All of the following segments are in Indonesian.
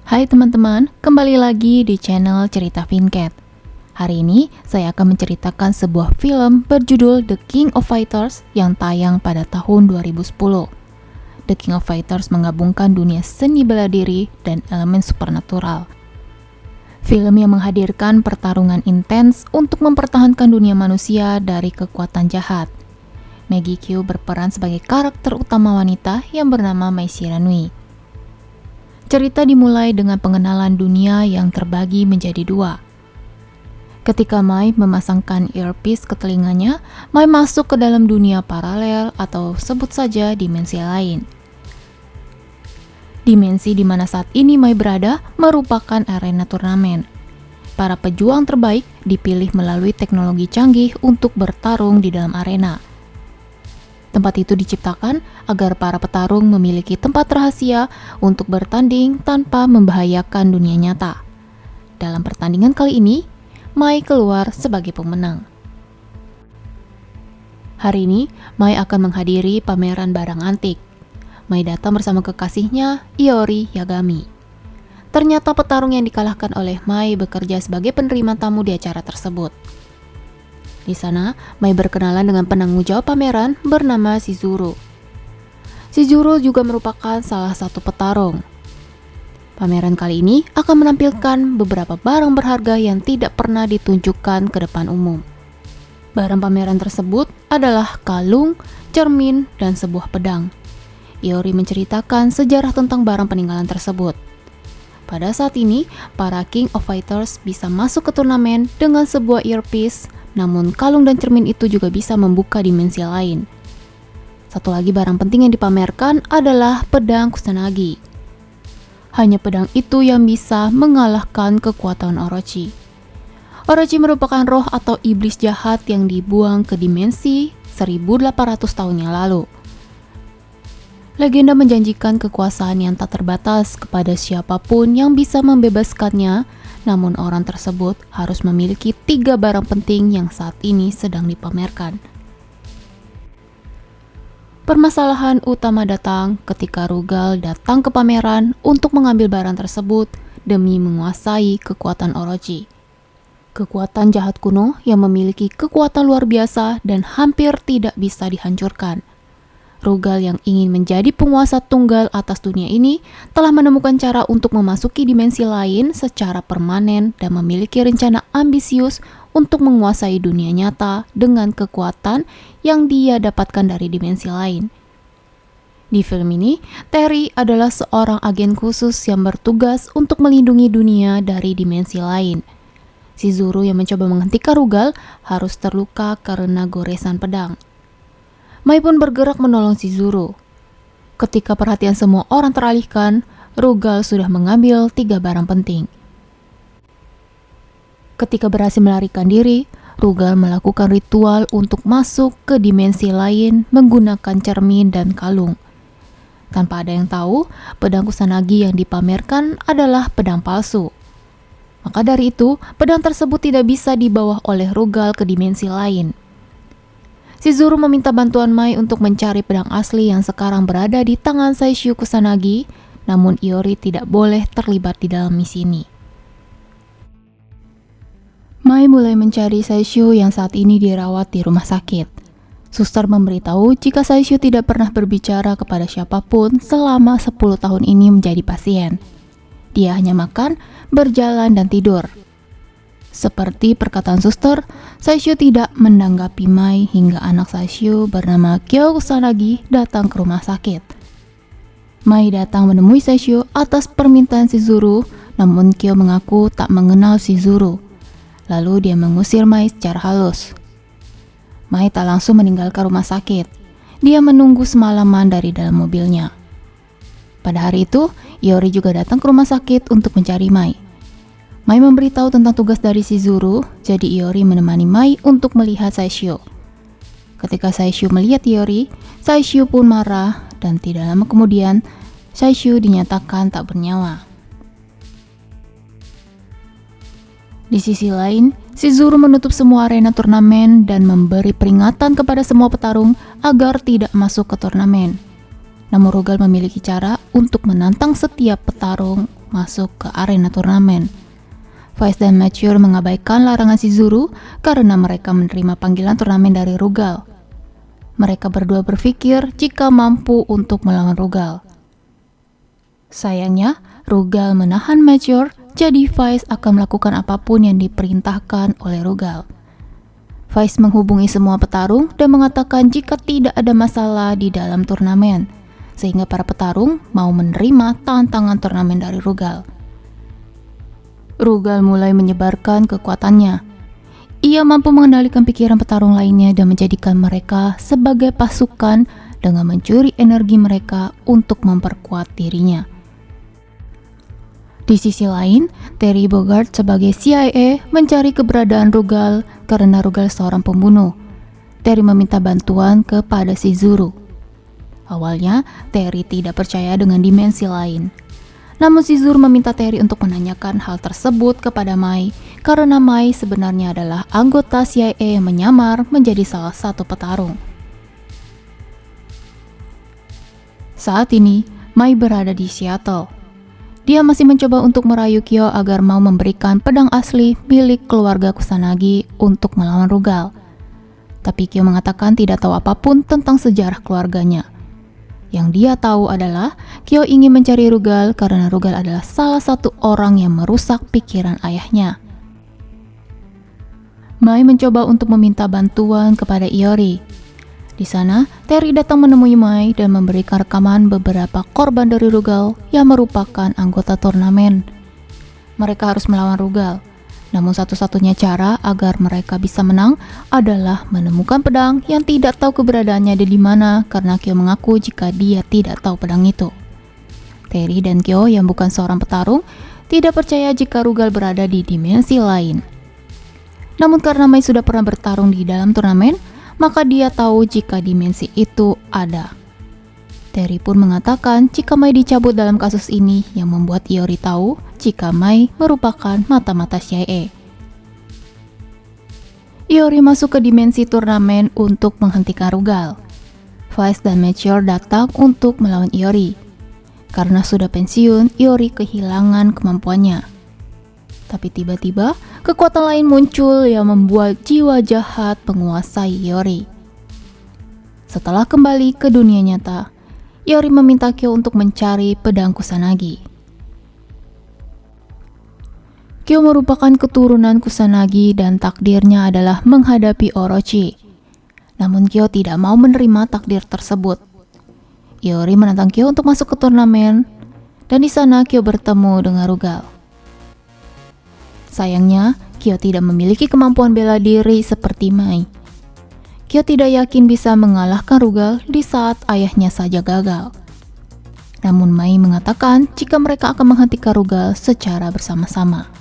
Hai teman-teman, kembali lagi di channel Cerita Vincat. Hari ini saya akan menceritakan sebuah film berjudul The King of Fighters yang tayang pada tahun 2010. The King of Fighters menggabungkan dunia seni bela diri dan elemen supernatural. Film yang menghadirkan pertarungan intens untuk mempertahankan dunia manusia dari kekuatan jahat. Maggie Q berperan sebagai karakter utama wanita yang bernama Mai Shiranui. Cerita dimulai dengan pengenalan dunia yang terbagi menjadi dua. Ketika Mai memasangkan earpiece ke telinganya, Mai masuk ke dalam dunia paralel atau sebut saja dimensi lain. Dimensi di mana saat ini Mai berada merupakan arena turnamen. Para pejuang terbaik dipilih melalui teknologi canggih untuk bertarung di dalam arena. Tempat itu diciptakan agar para petarung memiliki tempat rahasia untuk bertanding tanpa membahayakan dunia nyata. Dalam pertandingan kali ini, Mai keluar sebagai pemenang. Hari ini, Mai akan menghadiri pameran barang antik. Mai datang bersama kekasihnya, Iori Yagami. Ternyata petarung yang dikalahkan oleh Mai bekerja sebagai penerima tamu di acara tersebut. Di sana, Mai berkenalan dengan penanggung jawab pameran bernama Shizuru. Shizuru juga merupakan salah satu petarung. Pameran kali ini akan menampilkan beberapa barang berharga yang tidak pernah ditunjukkan ke depan umum. Barang pameran tersebut adalah kalung, cermin, dan sebuah pedang. Iori menceritakan sejarah tentang barang peninggalan tersebut. Pada saat ini, para King of Fighters bisa masuk ke turnamen dengan sebuah earpiece. Namun kalung dan cermin itu juga bisa membuka dimensi lain. Satu lagi barang penting yang dipamerkan adalah pedang Kusanagi. Hanya pedang itu yang bisa mengalahkan kekuatan Orochi. Orochi merupakan roh atau iblis jahat yang dibuang ke dimensi 1800 tahun yang lalu. Legenda menjanjikan kekuasaan yang tak terbatas kepada siapapun yang bisa membebaskannya. Namun orang tersebut harus memiliki 3 barang penting yang saat ini sedang dipamerkan. Permasalahan utama datang ketika Rugal datang ke pameran untuk mengambil barang tersebut demi menguasai kekuatan Orochi. Kekuatan jahat kuno yang memiliki kekuatan luar biasa dan hampir tidak bisa dihancurkan. Rugal yang ingin menjadi penguasa tunggal atas dunia ini telah menemukan cara untuk memasuki dimensi lain secara permanen dan memiliki rencana ambisius untuk menguasai dunia nyata dengan kekuatan yang dia dapatkan dari dimensi lain. Di film ini, Terry adalah seorang agen khusus yang bertugas untuk melindungi dunia dari dimensi lain. Shizuru yang mencoba menghentikan Rugal harus terluka karena goresan pedang. Mai pun bergerak menolong Shizuru. Ketika perhatian semua orang teralihkan, Rugal sudah mengambil 3 barang penting. Ketika berhasil melarikan diri, Rugal melakukan ritual untuk masuk ke dimensi lain menggunakan cermin dan kalung. Tanpa ada yang tahu, pedang Kusanagi yang dipamerkan adalah pedang palsu. Maka dari itu, pedang tersebut tidak bisa dibawa oleh Rugal ke dimensi lain. Shizuru meminta bantuan Mai untuk mencari pedang asli yang sekarang berada di tangan Saishio Kusanagi, namun Iori tidak boleh terlibat di dalam misi ini. Mai mulai mencari Saishio yang saat ini dirawat di rumah sakit. Suster memberitahu jika Saishio tidak pernah berbicara kepada siapapun selama 10 tahun ini menjadi pasien. Dia hanya makan, berjalan, dan tidur. Seperti perkataan suster, Saishio tidak menanggapi Mai hingga anak Saishio bernama Kyo Kusanagi datang ke rumah sakit. Mai datang menemui Saishio atas permintaan Shizuru, namun Kyo mengaku tak mengenal Shizuru. Lalu dia mengusir Mai secara halus. Mai tak langsung meninggalkan rumah sakit. Dia menunggu semalaman dari dalam mobilnya. Pada hari itu, Iori juga datang ke rumah sakit untuk mencari Mai. Mai memberitahu tentang tugas dari Shizuru, jadi Iori menemani Mai untuk melihat Saishio. Ketika Saishio melihat Iori, Saishio pun marah dan tidak lama kemudian Saishio dinyatakan tak bernyawa. Di sisi lain, Shizuru menutup semua arena turnamen dan memberi peringatan kepada semua petarung agar tidak masuk ke turnamen. Namun Rugal memiliki cara untuk menantang setiap petarung masuk ke arena turnamen. Vice dan Mature mengabaikan larangan Shizuru karena mereka menerima panggilan turnamen dari Rugal. Mereka berdua berpikir jika mampu untuk melawan Rugal. Sayangnya, Rugal menahan Mature, jadi Vice akan melakukan apapun yang diperintahkan oleh Rugal. Vice menghubungi semua petarung dan mengatakan jika tidak ada masalah di dalam turnamen, sehingga para petarung mau menerima tantangan turnamen dari Rugal. Rugal mulai menyebarkan kekuatannya. Ia mampu mengendalikan pikiran petarung lainnya dan menjadikan mereka sebagai pasukan dengan mencuri energi mereka untuk memperkuat dirinya. Di sisi lain, Terry Bogard sebagai CIA mencari keberadaan Rugal karena Rugal seorang pembunuh. Terry meminta bantuan kepada Shizuru. Awalnya, Terry tidak percaya dengan dimensi lain. Namun Shizuru meminta Terry untuk menanyakan hal tersebut kepada Mai karena Mai sebenarnya adalah anggota CIA yang menyamar menjadi salah satu petarung. Saat ini, Mai berada di Seattle. Dia masih mencoba untuk merayu Kyo agar mau memberikan pedang asli milik keluarga Kusanagi untuk melawan Rugal. Tapi Kyo mengatakan tidak tahu apapun tentang sejarah keluarganya. Yang dia tahu adalah Kyo ingin mencari Rugal karena Rugal adalah salah satu orang yang merusak pikiran ayahnya. Mai mencoba untuk meminta bantuan kepada Iori. Di sana, Terry datang menemui Mai dan memberikan rekaman beberapa korban dari Rugal yang merupakan anggota turnamen. Mereka harus melawan Rugal, namun satu-satunya cara agar mereka bisa menang adalah menemukan pedang yang tidak tahu keberadaannya ada di mana karena Kyo mengaku jika dia tidak tahu pedang itu. Terry dan Kyo yang bukan seorang petarung tidak percaya jika Rugal berada di dimensi lain. Namun karena Mai sudah pernah bertarung di dalam turnamen, maka dia tahu jika dimensi itu ada. Terry pun mengatakan jika Mai dicabut dalam kasus ini yang membuat Iori tahu jika Mai merupakan mata-mata CIA. Iori masuk ke dimensi turnamen untuk menghentikan Rugal. Vice dan Mature datang untuk melawan Iori. Karena sudah pensiun, Iori kehilangan kemampuannya. Tapi tiba-tiba, kekuatan lain muncul yang membuat jiwa jahat menguasai Iori. Setelah kembali ke dunia nyata, Iori meminta Kyo untuk mencari pedang Kusanagi. Kyo merupakan keturunan Kusanagi dan takdirnya adalah menghadapi Orochi. Namun Kyo tidak mau menerima takdir tersebut. Iori menantang Kyo untuk masuk ke turnamen, dan di sana Kyo bertemu dengan Rugal. Sayangnya, Kyo tidak memiliki kemampuan bela diri seperti Mai. Kyo tidak yakin bisa mengalahkan Rugal di saat ayahnya saja gagal. Namun Mai mengatakan jika mereka akan menghentikan Rugal secara bersama-sama.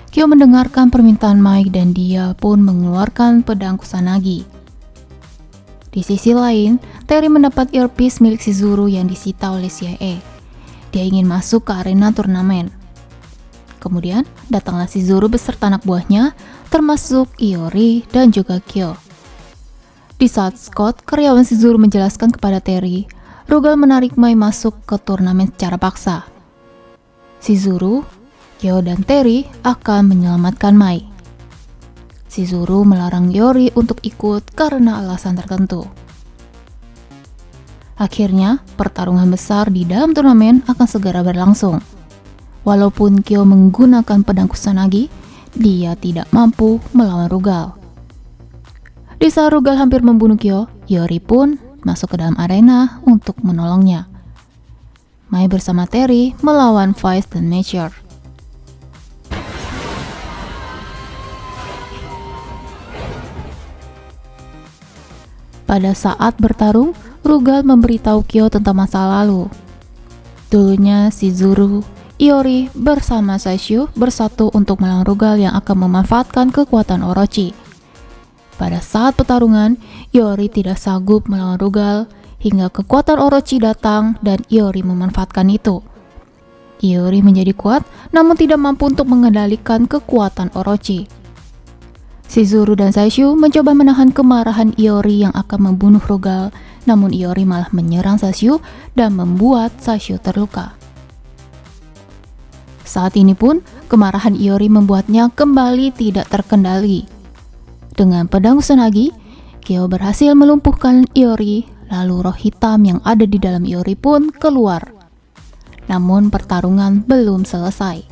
Kyo mendengarkan permintaan Mai dan dia pun mengeluarkan pedang Kusanagi. Di sisi lain, Terry mendapat earpiece milik Shizuru yang disita oleh CIA. Dia ingin masuk ke arena turnamen. Kemudian, datanglah Shizuru beserta anak buahnya, termasuk Iori dan juga Kyo. Di saat Scott, karyawan Shizuru menjelaskan kepada Terry, Rugal menarik Mai masuk ke turnamen secara paksa. Shizuru, Kyo dan Terry akan menyelamatkan Mai. Shizuru melarang Iori untuk ikut karena alasan tertentu. Akhirnya, pertarungan besar di dalam turnamen akan segera berlangsung. Walaupun Kyo menggunakan pedang Kusanagi, dia tidak mampu melawan Rugal. Di saat Rugal hampir membunuh Kyo, Iori pun masuk ke dalam arena untuk menolongnya. Mai bersama Terry melawan Vice dan Mature. Pada saat bertarung, Rugal memberitahu Kyo tentang masa lalu. Dulunya Shizuru, Iori bersama Saishu bersatu untuk melawan Rugal yang akan memanfaatkan kekuatan Orochi. Pada saat pertarungan, Iori tidak sanggup melawan Rugal hingga kekuatan Orochi datang dan Iori memanfaatkan itu. Iori menjadi kuat namun tidak mampu untuk mengendalikan kekuatan Orochi. Shizuru dan Sashu mencoba menahan kemarahan Iori yang akan membunuh Rugal, namun Iori malah menyerang Sashu dan membuat Sashu terluka. Saat ini pun, kemarahan Iori membuatnya kembali tidak terkendali. Dengan pedang Kusanagi, Kyo berhasil melumpuhkan Iori, lalu roh hitam yang ada di dalam Iori pun keluar. Namun pertarungan belum selesai.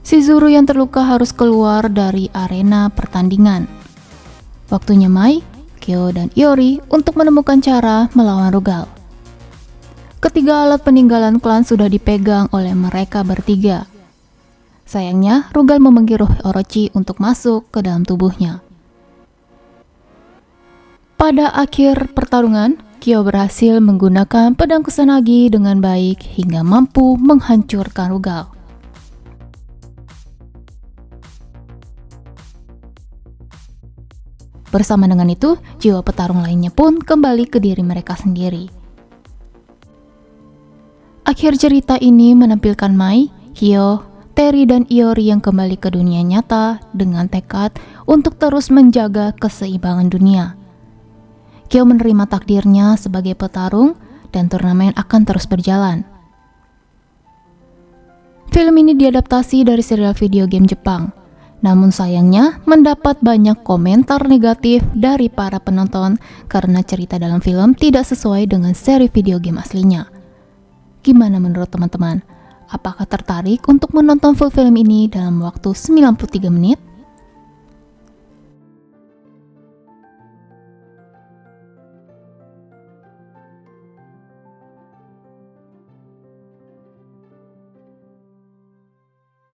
Shizuru yang terluka harus keluar dari arena pertandingan. Waktunya Mai, Kyo, dan Iori untuk menemukan cara melawan Rugal. Ketiga alat peninggalan klan sudah dipegang oleh mereka bertiga. Sayangnya, Rugal memanggil roh Orochi untuk masuk ke dalam tubuhnya. Pada akhir pertarungan, Kyo berhasil menggunakan pedang Kusanagi dengan baik hingga mampu menghancurkan Rugal. Bersama dengan itu, jiwa petarung lainnya pun kembali ke diri mereka sendiri. Akhir cerita ini menampilkan Mai, Kyo, Terry, dan Iori yang kembali ke dunia nyata dengan tekad untuk terus menjaga keseimbangan dunia. Kyo menerima takdirnya sebagai petarung dan turnamen akan terus berjalan. Film ini diadaptasi dari serial video game Jepang. Namun sayangnya mendapat banyak komentar negatif dari para penonton karena cerita dalam film tidak sesuai dengan seri video game aslinya. Gimana menurut teman-teman? Apakah tertarik untuk menonton full film ini dalam waktu 93 menit?